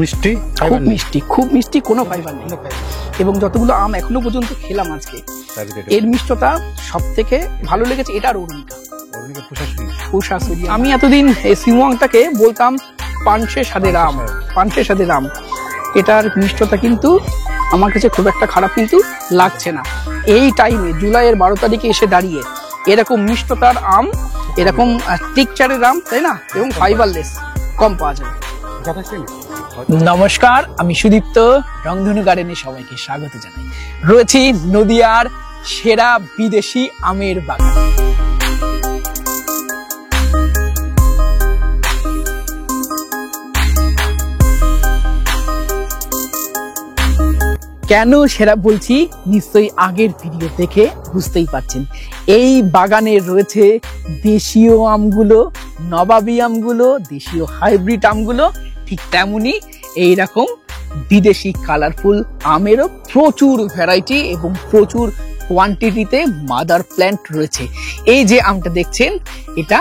মিষ্টি, খুব মিষ্টি, কোনো ফাইবার নেই। এবং যতগুলো আম এখনো পর্যন্ত খেলাম আজকে, এর মিষ্টতা সব থেকে ভালো লেগেছে এটা আর অরুণিকা। আমি এতদিন এই সিমুয়াংটাকে বলতাম পানসে স্বাদের আম, পানসে স্বাদের আম। এটার মিষ্টতা কিন্তু আমার কাছে খুব একটা খারাপ কিন্তু লাগছে না। এই টাইমে জুলাইয়ের 12 তারিখে এসে দাঁড়িয়ে এরকম মিষ্টতার আম, এরকম টেক্সচারের আম, তাই না, এবং ফাইবারলেস কম পাওয়া যায়। নমস্কার, আমি সুদীপ্ত, রংধনু গার্ডেনে সবাইকে স্বাগত জানাই। রয়েছি নদিয়ার সেরা বিদেশি আমের বাগান। কেন সেরা বলছি নিশ্চয়ই আগের ভিডিও দেখে বুঝতেই পারছেন। এই বাগানে রয়েছে দেশীয় আমগুলো, নবাবী আমগুলো, দেশীয় হাইব্রিড আমগুলো, ঠিক তেমনি এইরকম বিদেশি কালারফুল আমেরও প্রচুর ভ্যারাইটি এবং প্রচুর কোয়ান্টিটিতে মাদার প্ল্যান্ট রয়েছে। এই যে আমটা দেখছেন, এটা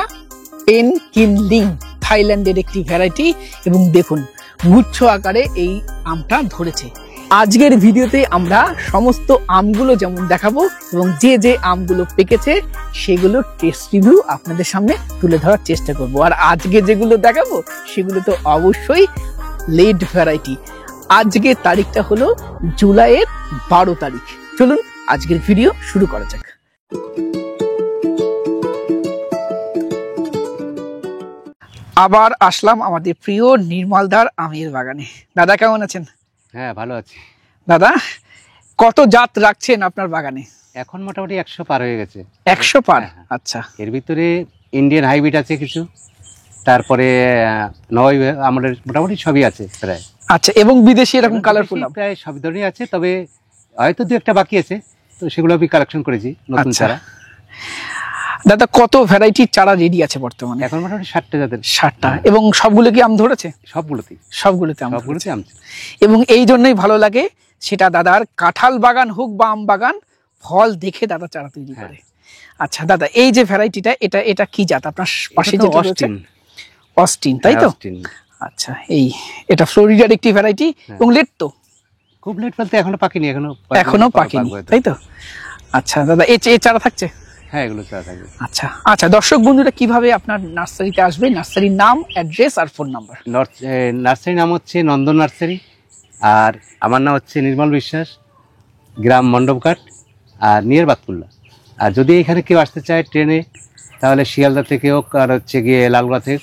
পেন কিনলিং, থাইল্যান্ডের একটি ভ্যারাইটি, এবং দেখুন গুচ্ছ আকারে এই আমটা ধরেছে। আজকের ভিডিওতে আমরা সমস্ত আমগুলো যেমন দেখাবো এবং যে যে আমগুলো পেকেছে সেগুলো টেস্ট রিভিউ আপনাদের সামনে তুলে ধরার চেষ্টা করব। আর আজকে যেগুলো দেখাবো সেগুলো তো অবশ্যই লেট ভ্যারাইটি। আজকের তারিখটা হলো জুলাইয়ের 12 তারিখ। চলুন আজকের ভিডিও শুরু করা যাক। আবার আসলাম আমাদের প্রিয় নির্মলদার আমের বাগানে। দাদা কেমন আছেন? হ্যাঁ, ভালো আছি। দাদা, কত জাত রাখছেন আপনার বাগানে? এখন মোটামুটি 100 পার হয়ে গেছে। 100 পার? আচ্ছা। এর ভিতরে ইন্ডিয়ান হাইব্রিড আছে কিছু, তারপরে নয় আমাদের মোটামুটি সবই আছে প্রায়। আচ্ছা, এবং বিদেশি এরকম কালারফুল প্রায় সব ধরনের আছে, তবে হয়তো দু একটা বাকি আছে, তো সেগুলো আমি কালেকশন করেছি নতুন চারা। দাদা, কত ভ্যারাইটির চারা রেডি আছে বর্তমানে? এখন মোটামুটি 60টা জাতের। 60টা। এবং সবগুলো কি আম ধরেছে? সবগুলোতে আম। এবং এই জন্যই ভালো লাগে, সেটা দাদার কাঁঠাল বাগান হোক বা আম বাগান, ফল দেখে দাদা চারা তৈরি করে। আচ্ছা দাদা, এই যে ভ্যারাইটিটা, এটা কি জাত আপনার পাশে যেটা রয়েছে? অস্টিন, তাই তো? আচ্ছা, এটা ফ্লোরিডার একটি ভ্যারাইটি এবং লেট তো? খুব লেট বলতে এখনো পাকেনি, এখনো পাকেনি, তাই তো? আচ্ছা দাদা, এই চারা থাকছে? হ্যাঁ, এগুলো চারা থাকবে। আচ্ছা আচ্ছা, দর্শক বন্ধুরা কিভাবে আপনার নার্সারিতে আসবে? নার্সারির নাম, অ্যাড্রেস আর ফোন নাম্বার। নার্সারির নাম হচ্ছে নন্দন নার্সারি, আর আমার নাম হচ্ছে নির্মল বিশ্বাস, গ্রাম মণ্ডপঘাট আর নিয়ার বাতকুল্লা। আর যদি এখানে কেউ আসতে চায় ট্রেনে, তাহলে শিয়ালদা থেকে হোক আর হচ্ছে গিয়ে লালগোলা থেকে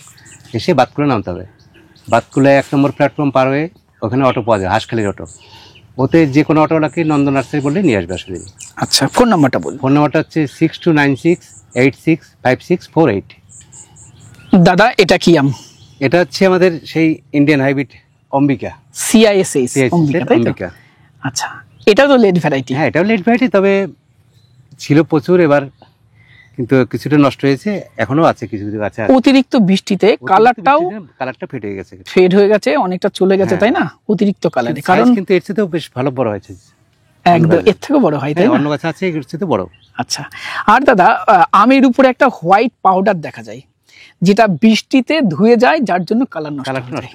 এসে বাতকুল্লা নামতে হবে। বাতকুল্লায় 1 নম্বর প্ল্যাটফর্ম পার হয়ে ওখানে অটো পাওয়া যায়, হাঁসখালির অটো। ওতে যে কোনো অটোওয়ালাকে নন্দন নার্সারি বললে নিয়ে আসবে আসলে। আচ্ছা, ফোন নাম্বারটা বলুন। ফোন নাম্বারটা হচ্ছে 6296865648। দাদা, এটা কি আম? এটা হচ্ছে আমাদের সেই Indian hybrid Ambika, CISS Ambika. আচ্ছা, এটা তো লেট ভ্যারাইটি? হ্যাঁ, এটাও লেট ভ্যারাইটি, তবে ছিল প্রচুর, এবার কিন্তু কিছুটা নষ্ট হয়েছে, এখনো আছে কিছু কিছু গাছে। অতিরিক্ত বৃষ্টিতে কালারটা ফেড হয়ে গেছে, অনেকটা চলে গেছে, তাই না? অতিরিক্ত কালারে, কারণ কিন্তু এর চেয়েও বেশ ভালো বড় হয়েছে। একদম এর থেকে বড় হয়, তাই না? অন্য গাছ আছে এর চেয়ে বড়। আচ্ছা, আর দাদা, আমের উপরে একটা হোয়াইট পাউডার দেখা যায়, যেটা বৃষ্টিতে ধুয়ে যায়, যার জন্য কালার নষ্ট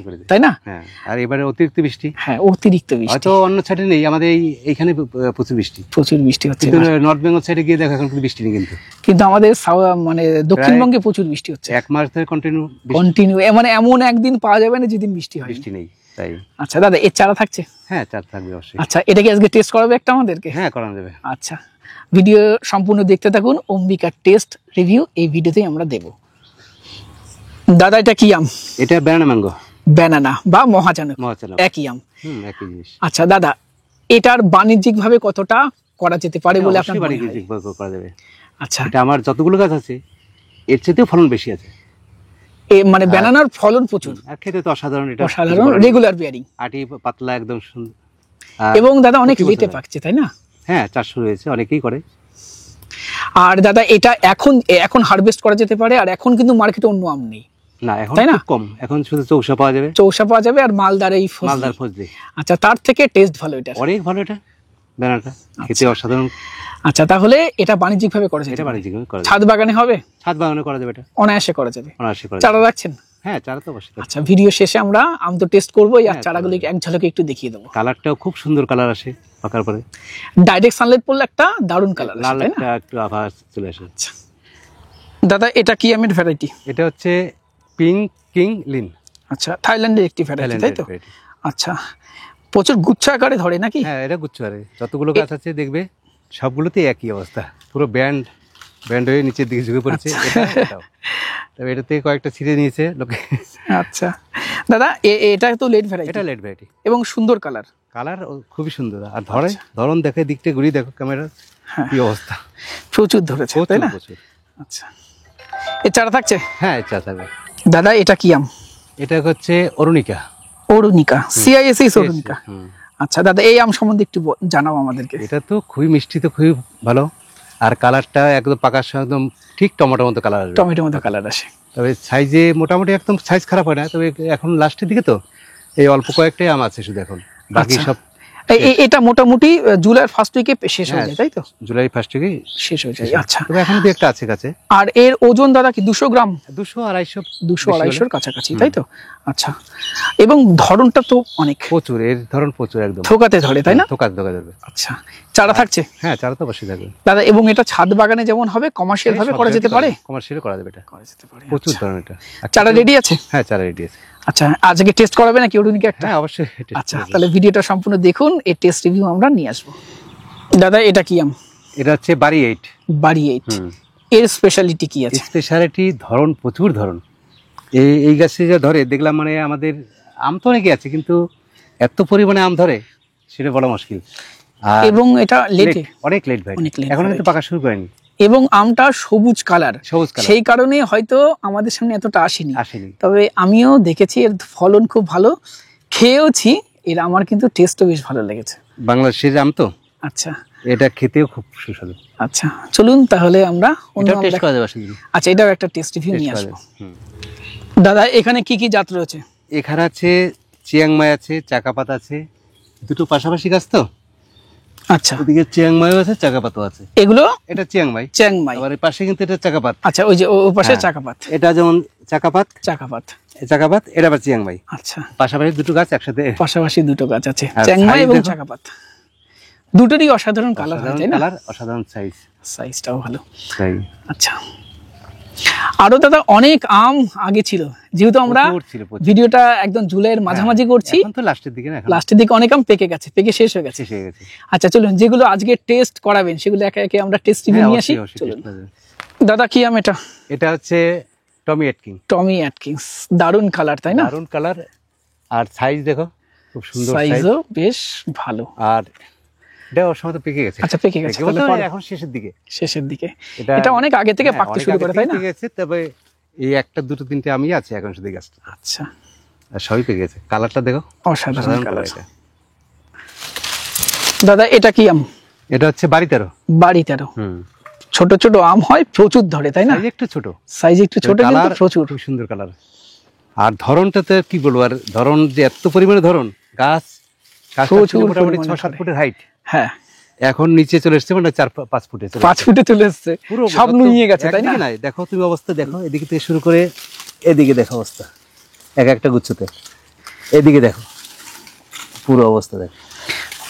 করে দেয়, তাই না? হ্যাঁ, আর এবারে অতিরিক্ত বৃষ্টি। হ্যাঁ, অতিরিক্ত বৃষ্টি। হয়তো অন্য সাইডে নেই, আমাদের এইখানে প্রচুর বৃষ্টি হচ্ছে। কিন্তু নর্থ বেঙ্গল সাইডে গিয়ে দেখো এখন বৃষ্টি নেই, কিন্তু আমাদের মানে দক্ষিণবঙ্গে প্রচুর বৃষ্টি হচ্ছে। 1 মাস ধরে কন্টিনিউ, মানে এমন একদিন পাওয়া যাবে না যেদিন বৃষ্টি নেই, তাই। আচ্ছা দাদা, এর চারা থাকছে? হ্যাঁ, চারা থাকবে অবশ্যই। আচ্ছা, এটা কি আজকে টেস্ট করাবে একটা আমাদেরকে? হ্যাঁ, করানো যাবে। আচ্ছা, ভিডিও সম্পূর্ণ দেখতে থাকুন। অম্বিকার টেস্ট রিভিউ এই ভিডিওতেই আমরা দেব। দাদা, এটা কি আম? এটা ব্যানানা ম্যাঙ্গো। ব্যানানা বা মহাজানক, একই আম। একই জিনিস। আচ্ছা দাদা, এটার বাণিজ্যিক ভাবে কতটা করা যেতে পারে বলে আপনার মনে হয়? বাণিজ্যিক ভাবে করা যাবে। আচ্ছা, এটা আমার যতগুলো গাছ আছে এর চেয়েও ফলন বেশি আছে। মানে ব্যানানার ফলন প্রচুর, আর খেতে তো অসাধারণ। এটা অসাধারণ, রেগুলার বিয়ারিং, আটি পাতলা একদম সুন্দর। এবং দাদা অনেক লেটে পাকছে, তাই না? হ্যাঁ, চাষ শুরু হয়েছে, অনেকেই করে। আর দাদা, এটা এখন হারভেস্ট করা যেতে পারে, আর এখন কিন্তু মার্কেটে অন্য আম নেই না, এখন খুব কম, এখন শুধু চৌসা পাওয়া যাবে, আর মালদার ফজলি। আচ্ছা, তার থেকে টেস্ট ভালো, এটা অনেক ভালো, এটা ব্যানানাটা খেতে অসাধারণ। আচ্ছা, তাহলে এটা বাণিজ্যিক ভাবে করা যাবে? এটা বাণিজ্যিক ভাবে করা যাবে। ছাদ বাগানে হবে? ছাদ বাগানে করা যাবে, এটা অনায়াসে করা যাবে। অনায়াসে করা যাবে। চারা রাখছেন? হ্যাঁ, চারা তো অবশ্যই থাকবে। আচ্ছা, ভিডিও শেষে আমরা আম তো টেস্ট করবো, আর হ্যাঁ, চারাগুলো এক ঝলকে একটু দেখিয়ে দেবো। কালারটাও খুব সুন্দর কালার আসে পাকার পরে, ডাইরেক্ট সানলাইট পড়লে একটা দারুণ কালার লাল তাই না? একটা একটু আভাস চলে আসে। দাদা এটা কি আমের ভ্যারাইটি? এটা হচ্ছে পিঙ্ক কিং লিন, আচ্ছা, থাইল্যান্ডের একটি ভ্যারাইটি তাই তো? আচ্ছা, প্রচুর গুচ্ছ আকারে ধরে নাকি? হ্যাঁ, এটা গুচ্ছ আরে যতগুলো গাছ আছে দেখবে সবগুলোতে একই অবস্থা, পুরো ব্যান্ড হয়ে নিচের দিকে ঝুঁকে পড়েছে। এটাও তবে এটাতে কয়েকটা ছিঁড়ে নিয়েছে লোকে। আচ্ছা দাদা, এটা তো লেট ভ্যারাইটি, এটা লেট ভ্যারাইটি এবং সুন্দর কালার খুবই সুন্দর, আর ধরন দেখে দিকটা ঘুরিয়ে দেখো ক্যামেরা কি অবস্থা, প্রচুর ধরেছে তাই না? প্রচুর। আচ্ছা, এ চারা থাকছে? হ্যাঁ, চা থাকবে। দাদা এটা কি আম? এটা হচ্ছে অরুণিকা, CISS অরুণিকা। আচ্ছা দাদা, এই আম সম্বন্ধে একটু জানাও আমাদেরকে। এটা তো খুবই মিষ্টি, তো খুবই ভালো, আর কালারটা একদম পাকার সময় একদম ঠিক টমেটোর মতো কালার আসবে, টমেটোর মতো কালার আসে। তবে সাইজে মোটামুটি একদম সাইজ খারাপ হয় না, তবে এখন লাস্টের দিকে তো এই অল্প কয়েকটাই আম আছে শুধু এখন, বাকি সব এটা মোটামুটি জুলাইয়ের ফার্স্ট উইকে শেষ হয়ে যায় তাই তো? জুলাই ফার্স্ট উইকে শেষ হয়ে যায়। আচ্ছা, তবে এখন দু একটা আছে কাছে। আর এর ওজন দাদা কি 200 গ্রাম? 200-250 কাছাকাছি তাই তো? আচ্ছা, এবং ধরনটা তো অনেক প্রচুর, এর ধরন প্রচুর, একদম থোকাতে ধরে তাই না? থোকাতে ধরবে। আচ্ছা, চারা থাকছে? হ্যাঁ, চারা তো অবশ্যই থাকবে দাদা, এবং এটা ছাদ বাগানে যেমন হবে, কমার্শিয়াল ভাবে করা যেতে পারে? কমার্শিয়াল করা যাবে, এটা করা যেতে পারে। প্রচুর ধরনের। এটা চারা রেডি আছে? হ্যাঁ, চারা রেডি আছে। আচ্ছা, আজকে টেস্ট করাবে নাকি অরুণিকা একটা? হ্যাঁ, অবশ্যই। আচ্ছা, তাহলে ভিডিওটা সম্পূর্ণ দেখুন, এর টেস্ট রিভিউ আমরা নিয়ে আসবো। দাদা এটা কি আম? এটা হচ্ছে বাড়ি 8। বাড়ি 8, এর স্পেশালিটি কি আছে? স্পেশালিটি ধরন, প্রচুর ধরন। এই গাছে যা ধরে দেখলাম, মানে আমাদের আম তো অনেকে আছে, কিন্তু এত পরিমাণে আম ধরে সেটা বলা মুশকিল। এবং এটা লেটে, অনেক লেট ভাই, এখন কিন্তু পাকা শুরু করেনি, এবং আমটা সবুজ কালার, সেই কারণে হয়তো আমাদের সামনে এতটা আসেনি। তবে আমিও দেখেছি এর ফলন খুব ভালো, খেয়েওছি, এর আমার কিন্তু টেস্টও বেশ ভালো লেগেছে। বাংলাদেশের আম তো। আচ্ছা, এটা খেতেও খুব সুস্বাদু। আচ্ছা, চলুন তাহলে আমরা টেস্ট করা যাবে। আচ্ছা, এটাও একটা টেস্ট রিভিউ নিয়ে আসবো। দাদা এখানে কি কি জাত রয়েছে? এখানে আছে চিয়াংমাই আছে, চাকাপাত আছে, দুটো পাশাপাশি গাছ তো। আচ্ছা, ওদিকে চিয়াংমাইও আছে, চাকাপাতও আছে। এগুলো এটা চিয়াংমাই, আবার এর পাশে কিন্তু এটা চাকাপাত। আচ্ছা, ওই যে ও পাশে চাকাপাত, এটা যেমন চাকাপাত, এটা আবার চিয়াংমাই। আচ্ছা, পাশাপাশি দুটো গাছ একসাথে, পাশাপাশি দুটো গাছ আছে, চিয়াংমাই এবং চাকাপাত। দুটোরই অসাধারণ কালার, অসাধারণ সাইজটাও ভালো। আচ্ছা, আরো দাদা অনেক আম আগে ছিল, যেহেতু আমরা ভিডিওটা একদম জুলাইয়ের মাঝামাঝি করছি, লাস্টের দিকে অনেক আম পেকে শেষ হয়ে গেছে। আচ্ছা, চলুন যেগুলো আজকে টেস্ট করাবেন সেগুলো একে একে আমরা টেস্ট রিভিউ নিয়ে আসি। চলুন দাদা, কি আম এটা? এটা হচ্ছে টমি অ্যাটকিন্স, দারুণ কালার তাই না? দারুণ কালার, আর সাইজ দেখো খুব সুন্দর, সাইজও বেশ ভালো, আর এটা ওর সময় তো পেকে গেছে। আচ্ছা, পেকে গেছে, এখন শেষের দিকে। এটা অনেক আগে থেকে পাকতে শুরু করে তাই না? তবে এই একটা দুটো তিনটে আমি আছে এখন শুধু গাছটা। আচ্ছা, আর সবই পেকে গেছে, কালারটা দেখো অসাধারণ কালার। দাদা এটা কি আম? এটা হচ্ছে বাড়ি 13। ছোট ছোট আম হয়, প্রচুর ধরে তাই না? সাইজ একটু ছোট, কিন্তু প্রচুর সুন্দর কালার। আর ধরনটা তো কি বলবো, আর ধরন যে এত পরিমাণে ধরন, গাছ মোটামুটি 6-7 ফুটের হাইট। হ্যাঁ, এখন নিচে চলে এসছে, মানে 4-5 ফুটে, 5 ফুটে চলে এসছে, সব নুয়ে গেছে তাই না? দেখো তুমি অবস্থা দেখো, এদিকে থেকে শুরু করে এদিকে দেখো অবস্থা, এক একটা গুচ্ছতে, এদিকে দেখো পুরো অবস্থা দেখো,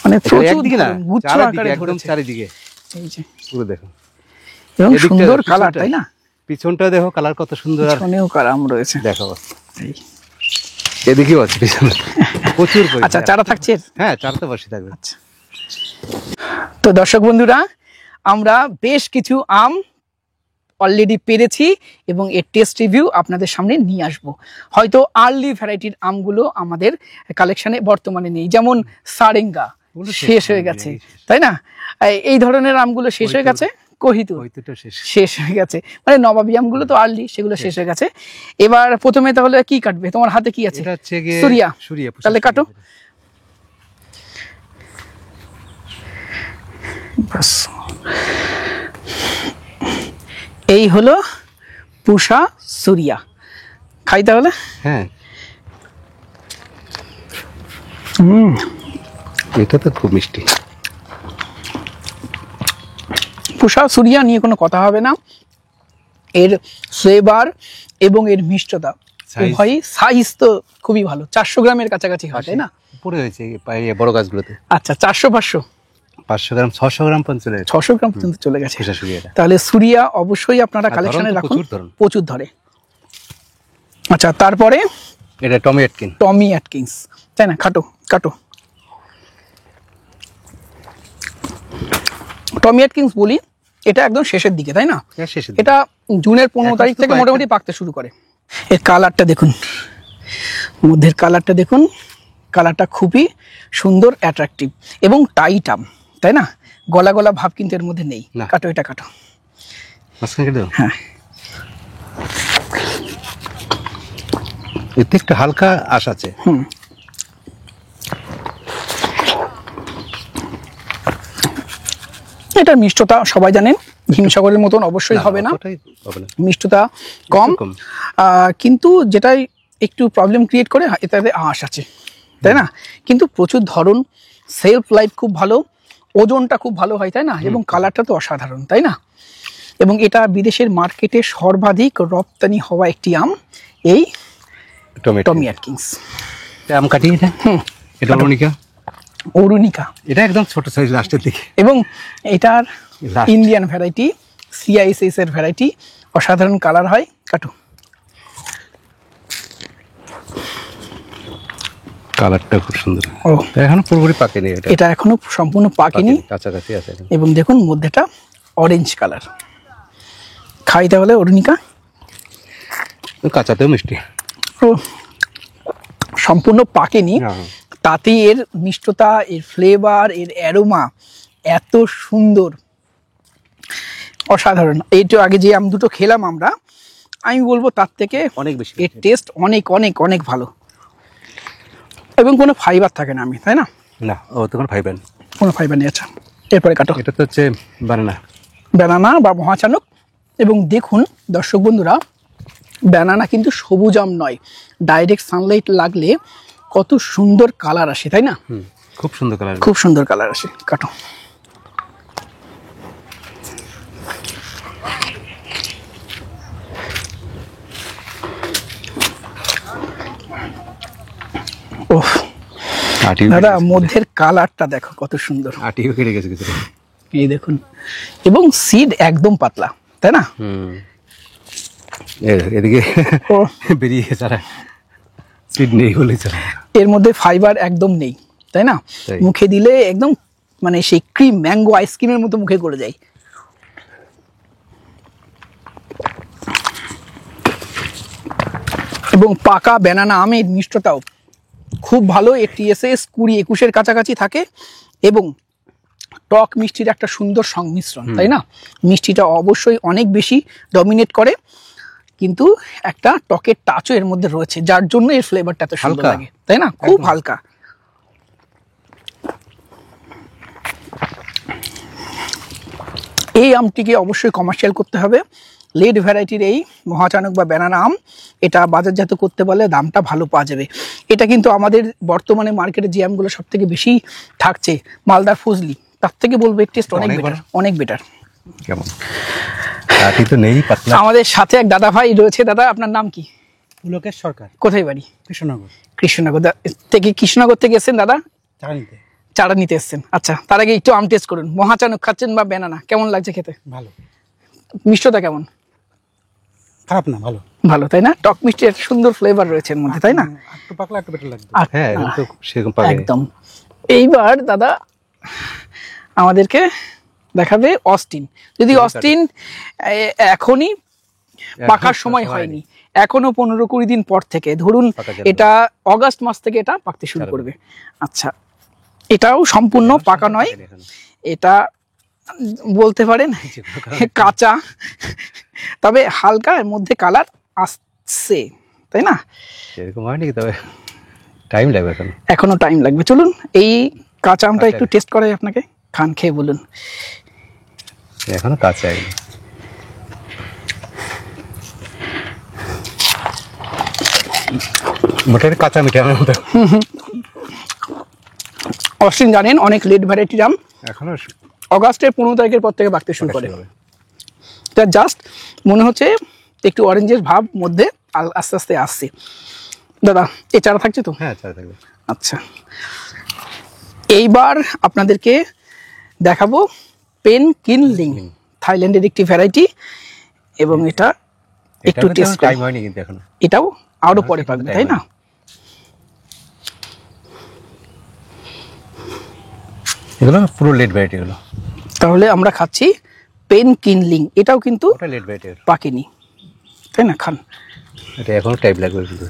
মানে প্রচুর দিকে না, গুচ্ছ আকারে একদম চারিদিকে, এই যে পুরো দেখো, এবং সুন্দর কালার তাই না? পিছনটা দেখো কালার কত সুন্দর, আর পিছনেও কালার রয়েছে দেখো অবস্থা, এদিকেও আছে পিছনে প্রচুর। আচ্ছা, চারা থাকছে? হ্যাঁ, চারা তো বসে থাকবে। আচ্ছা, তো দর্শক বন্ধুরা, আমরা বেশ কিছু আম অলরেডি পেরেছি এবং এর টেস্ট রিভিউ আপনাদের সামনে নিয়ে আসব। হয়তো আর্লি ভ্যারাইটির আমগুলো আমাদের কালেকশনে বর্তমানে নেই, যেমন সারেঙ্গা শেষ হয়ে গেছে তাই না? এই ধরনের আমগুলো শেষ হয়ে গেছে, কহিতুর শেষ হয়ে গেছে, মানে নবাবী আমগুলো তো আর্লি, সেগুলো শেষ হয়ে গেছে। এবার প্রথমে তাহলে কি কাটবে? তোমার হাতে কি আছে? সুরিয়া, তাহলে কাটো। এই হলো পুষা সুরিয়া, খাই তাহলে। হ্যাঁ, এটা তো খুব মিষ্টি। পুষা সুরিয়া নিয়ে কোনো কথা হবে না, এর ফ্লেভার এবং এর মিষ্টতা Size- ভাই সাইজ তো খুবই ভালো, 400 গ্রামের কাছাকাছি হয় তাই না? উপরে হয়েছে এই বড় গাছগুলোতে আচ্ছা, 400-500 500 গ্রাম 600 গ্রাম পর্যন্ত চলে গেছে 600 গ্রাম পর্যন্ত চলে গেছে। খোসাশুরি এটা। তাহলে সুরিয়া অবশ্যই আপনারা আর কালেকশনে ধরন তো রাখুন, প্রচুর ধরন। প্রচুর ধরে। আচ্ছা, তারপরে এটা টমি অ্যাটকিন। টমি অ্যাটকিন্স, তাই না? কাটো কাটো। টমি অ্যাটকিন্স বলি, এটা একদম শেষের দিকে তাই না? শেষে এটা জুনের 15 এখন তারিখ তো থেকে কয়েকটা- মোটামুটি পাকতে শুরু করে। এর কালারটা দেখুন, মধ্যের কালারটা দেখুন, কালারটা খুবই সুন্দর, অ্যাট্রাকটিভ এবং টাইট আম, তাই না? গলা গলা ভাব কিন্তু এর মধ্যে নেই। না। কাটো, এটা কাটো। মাঝখানে কেটে দাও। হ্যাঁ, এতে একটু হালকা আশ আছে। এটার মিষ্টতা সবাই জানেন হিমসাগরের মতন অবশ্যই হবে না, অতটাই হবে না। মিষ্টতা কম, কম। কিন্তু যেটাই একটু প্রবলেম ক্রিয়েট করে এটাতে আঁশ আছে, তাই না? কিন্তু প্রচুর ধরন, সেলফ লাইফ খুব ভালো, ওজনটা খুব ভালো হয় তাই না? এবং কালারটা তো অসাধারণ তাই না? এবং এটা বিদেশের মার্কেটে সর্বাধিক রপ্তানি হওয়া একটি আম, এই টমি অ্যাটকিন্স। আম কাটি এটা। এটা অরুণিকা। অরুণিকা, এটা একদম ছোট সাইজ লাস্টের দিকে। এবং এটার Last. ইন্ডিয়ান ভ্যারাইটি, CISS এর ভ্যারাইটি, অসাধারণ কালার হয়। কাটো। কালারটা খুব সুন্দর। ও, এখনো পুরোপুরি পাকেনি এটা। এটা এখনো সম্পূর্ণ পাকেনি, কাছাকাছি আছে এখন। এবং দেখুন মধ্যেটা অরেঞ্জ কালার। খাই তাহলে অরুণিকা। কাঁচাতেও মিষ্টি। ও, সম্পূর্ণ পাকেনি, হ্যাঁ। তাতে এর মিষ্টতা, এর ফ্লেভার, এর অ্যারোমা এত সুন্দর, অসাধারণ। এইটা আগে যে আম দুটো খেলাম আমরা, আমি বলবো তার থেকে অনেক বেশি। এর টেস্ট অনেক অনেক অনেক ভালো, এবং কোনো ফাইবার থাকে না, আমি তাই না? না, ও তখন ফাইবেন। কোনো ফাইবার নেই। আচ্ছা, এরপরে কাটো। এটা তো হচ্ছে বানানা। ব্যানানা বা মহাচানক। এবং দেখুন দর্শক বন্ধুরা, ব্যানানা কিন্তু সবুজ আম নয়, ডাইরেক্ট সানলাইট লাগলে কত সুন্দর কালার আসে তাই না? খুব সুন্দর কালার। খুব সুন্দর কালার আসে। কাটো। ওহ দাদা, মধ্যের কালারটা দেখো কত সুন্দর, আটিও কেটে গেছে কিছু। এই দেখুন, এবং সিড একদম পাতলা তাই না? এদিকে ও, বেরিয়ে গেছে, সিড নেই বলে চলে। এর মধ্যে ফাইবার একদম নেই তাই না? তাই। মুখে দিলে একদম মানে সেই ক্রিম, ম্যাঙ্গো আইসক্রিমের মতো মুখে করে যায়। এবং পাকা ব্যানানা আমের মিষ্টতাও খুব ভালো। এর TSS 20-21-এর কাছাকাছি থাকে, এবং টক মিষ্টির একটা সুন্দর সংমিশ্রণ তাই না? মিষ্টিটা অবশ্যই অনেক বেশি ডমিনেট করে, কিন্তু একটা টকের টাচও এর মধ্যে রয়েছে, যার জন্য এর ফ্লেভারটা এত সুন্দর হালকা। লাগে তাই না? খুব হালকা। এই আমটিকে অবশ্যই কমার্শিয়াল করতে হবে। লেড ভ্যারাইটির এই মহাচানক বা ব্যানানা আম, এটা বাজারজাত করতে পারলে দামটা ভালো পাওয়া যাবে। এটা কিন্তু আমাদের বর্তমানে মার্কেটে যে আমগুলো সব থেকে বেশি থাকছে, মালদার ফজলি, তার থেকে বলবো এর টেস্ট অনেক অনেক বেটার, ভালো। অনেক বেটার। কেমন আটি তো নেই, পাতলা। আমাদের সাথে এক দাদা ভাই রয়েছে। দাদা, আপনার নাম কি? লোকেশ সরকার, কোথায় বাড়ি? কৃষ্ণনগর। কৃষ্ণনগর থেকে। কৃষ্ণনগর থেকে এসেছেন দাদা? চারানিতে। চারা নিতে এসেছেন। আচ্ছা, তার আগে একটু আম টেস্ট করুন। মহাচানক খাচ্ছেন বা ব্যানানা, কেমন লাগছে খেতে? ভালো, মিষ্টতা কেমন? খারাপ না, ভালো। ভালো তাই না? টক মিষ্টি একটা সুন্দর ফ্লেভার রয়েছে এর মধ্যে তাই না? একটু পাকলা একটু বেটার লাগবে। আর হ্যাঁ, এখন তো সেরকম পাকে। একদম। এইবার দাদা আমাদেরকে দেখাবে অস্টিন। যদি অস্টিন এখনই পাকার সময় হয়নি, এখনো 15-20 দিন পর থেকে, ধরুন পাকা যাবে। এটা অগাস্ট মাস থেকে এটা পাকতে শুরু করবে। আচ্ছা, এটাও সম্পূর্ণ পাকা নয়, এটা বলতে পারেন কাঁচা, তবে হালকা এর মধ্যে কালার আসছে তাই না? সেরকম হয়নি, তবে টাইম লাগবে এখন। এখনো টাইম লাগবে। চলুন এই কাঁচা আমটা একটু টেস্ট করাই আপনাকে, খান, খেয়ে বলুন। এখনো কাঁচা একদম। মোটামুটি কাঁচা মিঠা আমার মতো। অস্টিন জানেন অনেক লেট ভ্যারাইটির আম, এখনো অগাস্টের 15 তারিখের পর থেকে পাকতে শুরু করে। হবে। এটা জাস্ট মনে হচ্ছে একটু অরেঞ্জের ভাব মধ্যে, আস্তে আস্তে আসছে। দাদা এই চারা থাকছে তো? হ্যাঁ, চারা থাকবে। আচ্ছা, এইবার আপনাদেরকে দেখাবো পেনকিনলিং, থাইল্যান্ডের একটি ভ্যারাইটি, এবং এটা একটু টেস্ট টাইম হয়নি কিন্তু এখনো। এটাও আরো পরে পাকবে, তাই না? এগুলো পুরো লেট ভ্যারাইটি গুলো। তাহলে আমরা খাচ্ছি পেনকিনলিং, এটাও কিন্তু ওটা লেট ভ্যারাইটি, পাকেনি, তাই না? খান। এটা এখনো টাইম লাগবে কিন্তু।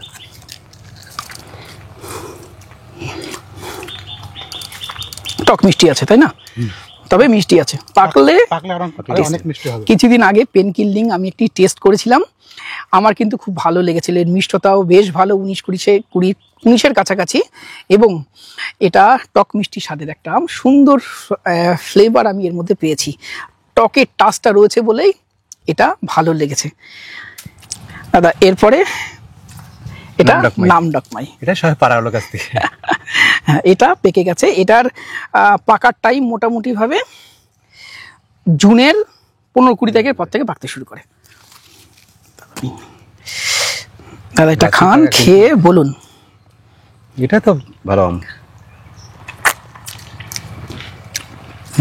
টক মিষ্টি আছে, তাই না? তবে মিষ্টি আছে, পাকলে পাকলে অনেক মিষ্টি হবে। কিছুদিন আগে পেনকিনলিং আমি একটি টেস্ট করেছিলাম, আমার কিন্তু খুব ভালো লেগেছিল। এর মিষ্টতাও বেশ ভালো, 19-20-19-এর কাছাকাছি, এবং এটা টক মিষ্টি স্বাদের একটা আম, সুন্দর ফ্লেভার আমি এর মধ্যে পেয়েছি। টকের টাচটা রয়েছে বলেই এটা ভালো লেগেছে। দাদা এরপরে এটা নামডকমাই, এটা সবাই পাড়া হলো কাছ থেকে। হ্যাঁ, এটা পেকে গেছে। এটার পাকার টাইম মোটামুটি ভাবে জুনের 15-20 তারিখের পর থেকে পাকতে শুরু করে। দাদা এটা খান, খেয়ে বলুন। এটা তো ভালো আম,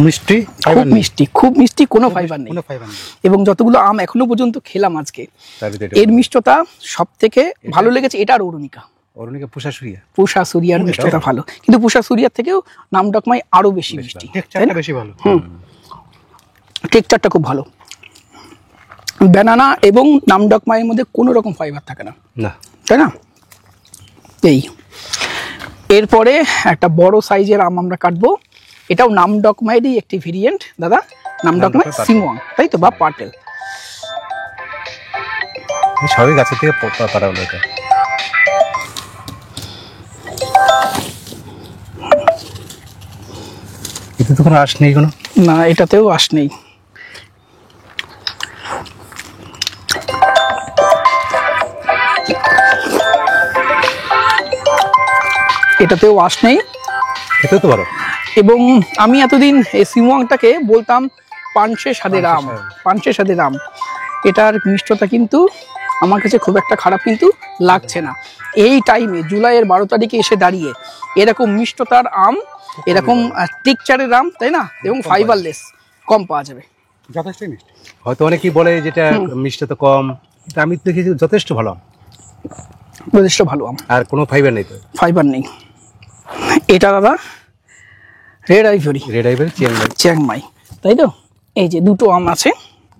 মিষ্টি, খুব মিষ্টি, খুব মিষ্টি, কোনো ফাইবার নেই। কোনো ফাইবার নেই। এবং যতগুলো আম এখনো পর্যন্ত খেলাম আজকে, তার ভিতরে এর মিষ্টতা সব থেকে ভালো লেগেছে এটা আর অরুণিকা। অরুণিকা পুষাশুরিয়া, পুষা সুরিয়ার মিষ্টতা ভালো, কিন্তু পুষা সুরিয়ার থেকেও নামডকমাই আরো বেশি মিষ্টি, তাই টেক্সচারটা না? বেশি ভালো। টেক্সচারটা খুব ভালো। ব্যানানা এবং নামডকমাইয়ের মধ্যে কোনো রকম ফাইবার থাকে না, না তাই না? এই এরপরে একটা বড় সাইজের আম আমরা কাটবো, এটাও নামডকমাইয়েরই একটি ভেরিয়েন্ট। দাদা নামডকমাই সিমোয়াং, তাই তো, বা পার্টেল। সবই গাছের থেকে পাড়া হলো। এটা এতে তো কোনো আঁশ নেই কোনো। না, এটাতেও আঁশ নেই। এটাতেও আঁশ নেই, খেতেও তো ভালো। এবং আমি এতদিন এই সিমোয়াংটাকে বলতাম পানসে স্বাদের আম, পানসে স্বাদের আম। এটার মিষ্টতা কিন্তু আমার কাছে খুব একটা খারাপ কিন্তু লাগছে না। এই টাইমে জুলাইয়ের 12 তারিখে এসে দাঁড়িয়ে এরকম মিষ্টতার আম, এরকম টেক্সচারের আম, তাই না, এবং ফাইবারলেস কম পাওয়া যাবে। যথেষ্ট মিষ্টি। হয়তো অনেকেই বলে যেটা মিষ্টি তো কম, কিন্তু আমি দেখেছি যথেষ্ট ভালো আম, যথেষ্ট ভালো আম, আর কোনো ফাইবার নেই তো। ফাইবার নেই। এটা দাদা red ivory, red ivory Chiang Mai, তাই তো? এই যে দুটো আম আছে,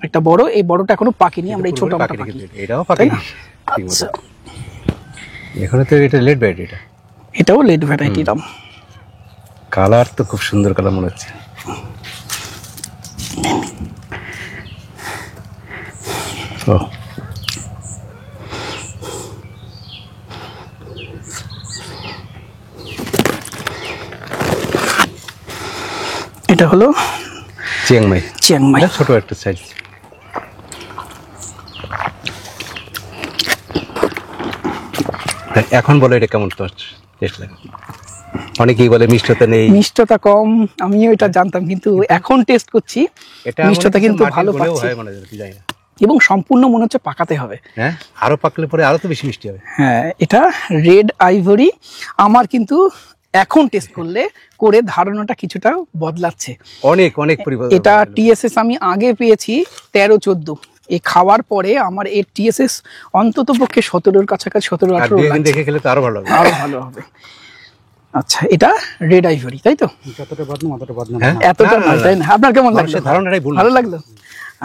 একটা বড়, এই বড়টা এখনো পাকেনি, আমরা এই ছোট আমটা পাকি। এটাও পাকেনি। আচ্ছা, এখনো তো এটা লেট ভ্যারাইটি, এটাও লেট ভ্যারাইটির আম। কালার তো খুব সুন্দর কালার মনে হচ্ছে। ও এটা হলো চিয়াংমাই, চিয়াংমাই। ছোট একটা সাইজ। এখন বলে এটা কেমন টেস্ট লাগে? অনেকেই বলে মিষ্টতা নেই, মিষ্টতা কম, আমিও এটা জানতাম, কিন্তু এখন টেস্ট করছি মিষ্টতা কিন্তু ভালো পাচ্ছি, এবং সম্পূর্ণ মনে হচ্ছে পাকাতে হবে। হ্যাঁ, আরো পাকলে পরে আরো তো বেশি মিষ্টি হবে। হ্যাঁ, এটা রেড আইভরি। আমার কিন্তু এখন টেস্ট করে ধারণাটা কিছুটা বদলাচ্ছে, অনেক অনেক পরিবর্তন। এটা টিএসএস আমি আগে পেয়েছি 13-14, এই খাওয়ার পরে আমার এর টিএসএস অন্তত পক্ষে 17-এর কাছাকাছি, 17-18 দেখে খেলে তো আরো ভালো হবে, আরো ভালো হবে। আচ্ছা, এটা রেড আইভরি, তাই তো? যতটা বদনাম অতটা বদনাম। এতটা নয়, তাই না? আপনার কেমন লাগলো? ধারণাটাই ভুল। ভালো লাগলো?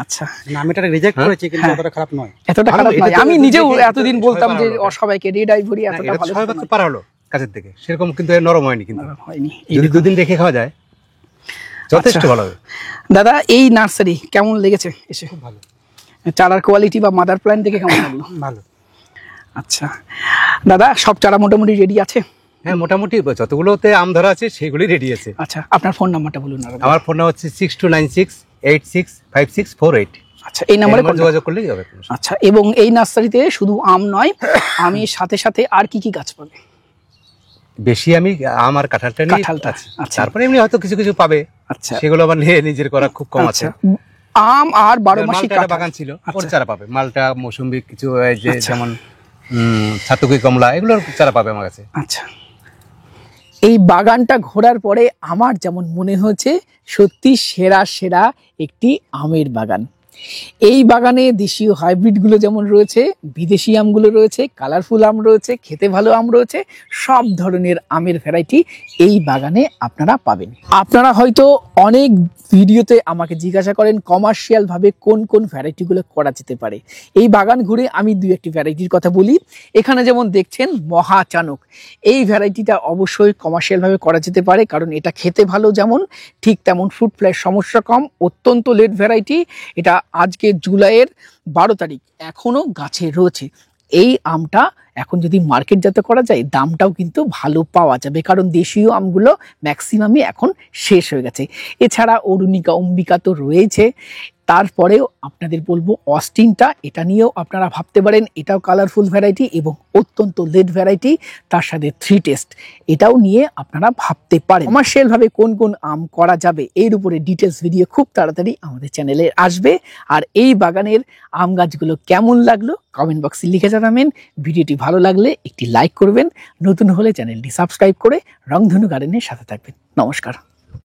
আচ্ছা, আমি এটা রিজেক্ট করেছি, কিন্তু অতটা খারাপ নয়। এতটা খারাপ নয়। আমি নিজেও এতদিন বলতাম যে সবাইকে রেড আইভরি এতটা ভালো পারা হলো কাছের থেকে, সেরকম কিন্তু নরম হয়নি, কিন্তু হয়নি। যদি দুদিন রেখে খাওয়া যায় যথেষ্ট ভালো হবে। দাদা এই নার্সারি কেমন লেগেছে এসে? খুব ভালো। চারার কোয়ালিটি বা মাদার প্ল্যান্ট দেখে কেমন লাগলো? ভালো। আচ্ছা দাদা, সব চারা মোটামুটি রেডি আছে? হ্যাঁ, মোটামুটি যতগুলোতে আম ধরা আছে সেগুলি রেডি আছে। আচ্ছা, আপনার ফোন নাম্বারটা বলুন। আমার ফোন নাম্বার হচ্ছে 6296865648। আচ্ছা, এই নাম্বারে যোগাযোগ করলেই হবে। আচ্ছা, এবং এই নার্সারিতে শুধু আম নয়, আমি সাথে সাথে আর কি কি গাছ পাবে? বেশি আমি আম আর কাঁঠালটা নিয়ে, কাঁঠালটা। আচ্ছা, তারপরে এমনি হয়তো কিছু কিছু পাবে। আচ্ছা, সেগুলো আবার নিয়ে নিজের করা খুব কম আছে। আম আর 12 মাসি বাগান ছিল, ওর চারা পাবে। মালটা, মৌসুম্বি কিছু, এই যে যেমন ছাতুকি কমলা এগুলোর চারা পাবে আমার কাছে। আচ্ছা, এই বাগানটা ঘোরার পরে আমার যেমন মনে হচ্ছে সত্যি সেরা সেরা একটি আমের বাগান। এই বাগানে দেশীয় হাইব্রিডগুলো যেমন রয়েছে, বিদেশি আমগুলো রয়েছে, কালারফুল আম রয়েছে, খেতে ভালো আম রয়েছে, সব ধরনের আমের ভ্যারাইটি এই বাগানে আপনারা পাবেন। আপনারা হয়তো অনেক ভিডিওতে আমাকে জিজ্ঞাসা করেন কমার্শিয়াল ভাবে কোন কোন ভ্যারাইটিগুলো করা যেতে পারে। এই বাগান ঘুরে আমি দুই একটি ভ্যারাইটির কথা বলি। এখানে যেমন দেখছেন মহাচানক, এই ভ্যারাইটিটা অবশ্যই কমার্শিয়াল ভাবে করা যেতে পারে, কারণ এটা খেতে ভালো যেমন ঠিক তেমন ফ্রুট ফ্লাইয়ের সমস্যা কম, অত্যন্ত লেট ভ্যারাইটি। এটা আজকে জুলাইয়ের 12 তারিখ, এখনো গাছে রয়েছে। এই আমটা এখন যদি মার্কেটজাত করা যায় দামটাও কিন্তু ভালো পাওয়া যাবে, কারণ দেশীয় আমগুলো ম্যাক্সিমামই এখন শেষ হয়ে গেছে। এছাড়া অরুণিকা, অম্বিকা তো রয়েছে। তারপরেও আপনাদের বলবো অস্টিনটা, এটা নিয়েও আপনারা ভাবতে পারেন। এটাও কালারফুল ভ্যারাইটি এবং অত্যন্ত লেট ভ্যারাইটি, তার সাথে 3 টেস্ট, এটাও নিয়ে আপনারা ভাবতে পারেন। কমার্শিয়াল ভাবে কোন কোন আম করা যাবে এর উপরে ডিটেলস ভিডিও খুব তাড়াতাড়ি আমাদের চ্যানেলে আসবে। আর এই বাগানের আম গাছগুলো কেমন লাগলো কমেন্ট বক্সে লিখে জানাবেন। ভিডিওটি ভালো লাগলে একটি লাইক করবেন, নতুন হলে চ্যানেলটি সাবস্ক্রাইব করে রংধনু গার্ডেনের সাথে থাকবেন। নমস্কার।